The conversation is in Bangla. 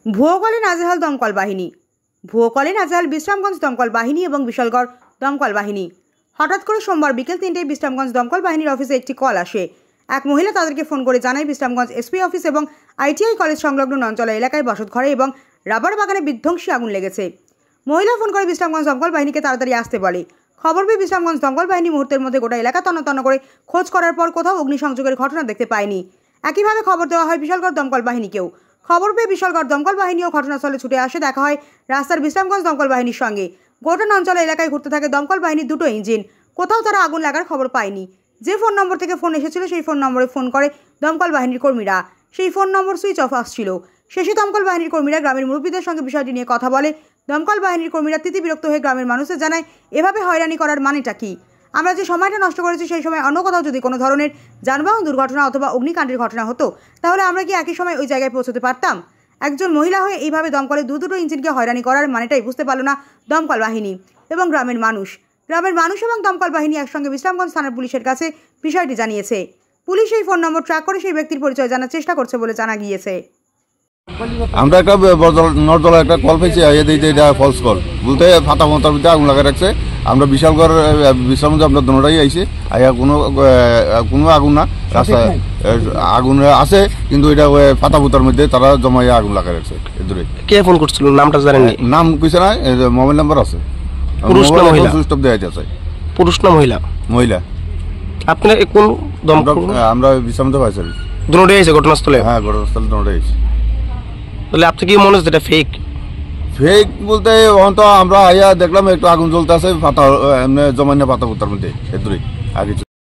ভুয়ো নাজেহাল দমকল বাহিনী। ভুয়ো নাজেহাল বিশ্রামগঞ্জ দমকল বাহিনী এবং বিশালগড় দমকল বাহিনী। হঠাৎ করে সোমবার বিকেল 3টায় বিশ্রামগঞ্জ দমকল বাহিনীর অফিসে একটি কল আসে। এক মহিলা তাদেরকে ফোন করে জানায় বিশ্রামগঞ্জ এসপি অফিস এবং ITI কলেজ সংলগ্ন নঞ্চলা এলাকায় বসতঘরে এবং রাবার বাগানে বিধ্বংসী আগুন লেগেছে। মহিলা ফোন করে বিশ্রামগঞ্জ দমকল বাহিনীকে তাড়াতাড়ি আসতে বলে। খবর পেয়ে বিশ্রামগঞ্জ দমকল বাহিনী মুহূর্তের মধ্যে গোটা এলাকা তন্ন করে খোঁজ করার পর কোথাও অগ্নিসংযোগের ঘটনা দেখতে পায়নি। একইভাবে খবর দেওয়া হয় বিশালগড় দমকল বাহিনীকেও। খবর পেয়ে বিশালগড় দমকল বাহিনীও ঘটনাস্থলে ছুটে আসে। দেখা হয় রাস্তার বিশ্রামগঞ্জ দমকল বাহিনীর সঙ্গে। গোটা নঞ্চলা এলাকায় ঘুরতে থাকে দমকল বাহিনীর দুটো ইঞ্জিন। কোথাও তারা আগুন লাগার খবর পায়নি। যে ফোন নম্বর থেকে ফোন এসেছিল সেই ফোন নম্বরে ফোন করে দমকল বাহিনীর কর্মীরা। সেই ফোন নম্বর সুইচ অফ আসছিল। শেষে দমকল বাহিনীর কর্মীরা গ্রামের মুরব্বীদের সঙ্গে বিষয়টি নিয়ে কথা বলে। দমকল বাহিনীর কর্মীরা বিরক্ত হয়ে গ্রামের মানুষদের জানায়, এভাবে হয়রানি করার মানেটা কি? আমরা যে সময়টা নষ্ট করেছি সেই সময় অন্য কোথাও যদি কোনো ধরনের যানবাহন দুর্ঘটনা অথবা অগ্নিকাণ্ডের ঘটনা হতো তাহলে আমরা কি একই সময় ওই জায়গায় পৌঁছতে পারতাম? একজন মহিলা হয়ে এইভাবে দমকলে দুটো ইঞ্জিনকে হয়রানি করার মানেটাই বুঝতে পারল না দমকল বাহিনী এবং গ্রামের মানুষ। এবং দমকল বাহিনী একসঙ্গে বিশ্রামগঞ্জ থানার পুলিশের কাছে বিষয়টি জানিয়েছে। পুলিশ এই ফোন নম্বর ট্র্যাক করে সেই ব্যক্তির পরিচয় জানার চেষ্টা করছে বলে জানা গিয়েছে। আমরা একটা নর্দলা একটা কল পেয়েছি, এটা ফলস কল বলতে ফাটা মতার ভিতরে আগুন লাগা রাখছে। আমরা বিশালগড় বিশ্রামগঞ্জ আমরা দুটাই আইছি। আইয়া কোনো আগুন না, রাস্তা আগুন আছে কিন্তু এটা ফাটা ফুটার মধ্যে তারা জমাইয়া আগুন লাগা রাখছে। এদরে কে ফোন করছিল নামটা জানেন? নাম কইছে না, মোবাইল নাম্বার আছে। পুরুষ না মহিলা? স্টপ দেয়া আছে। পুরুষ না মহিলা? মহিলা। আপনি কোন দমকল? আমরা বিশ্রামগঞ্জ ফায়ার সার্ভিস। দুটোই আছে ঘটনাস্থলে? হ্যাঁ, ঘটনাস্থলে দুটোই আছে। তাহলে আপনি কি মনে হচ্ছে এটা ফেক? ফেক বলতে তো আমরা আইয়া দেখলাম একটু আগুন জ্বলতে আছে, ফাটা জমাইনা পাতা পুতার মধ্যে এদরে আগে।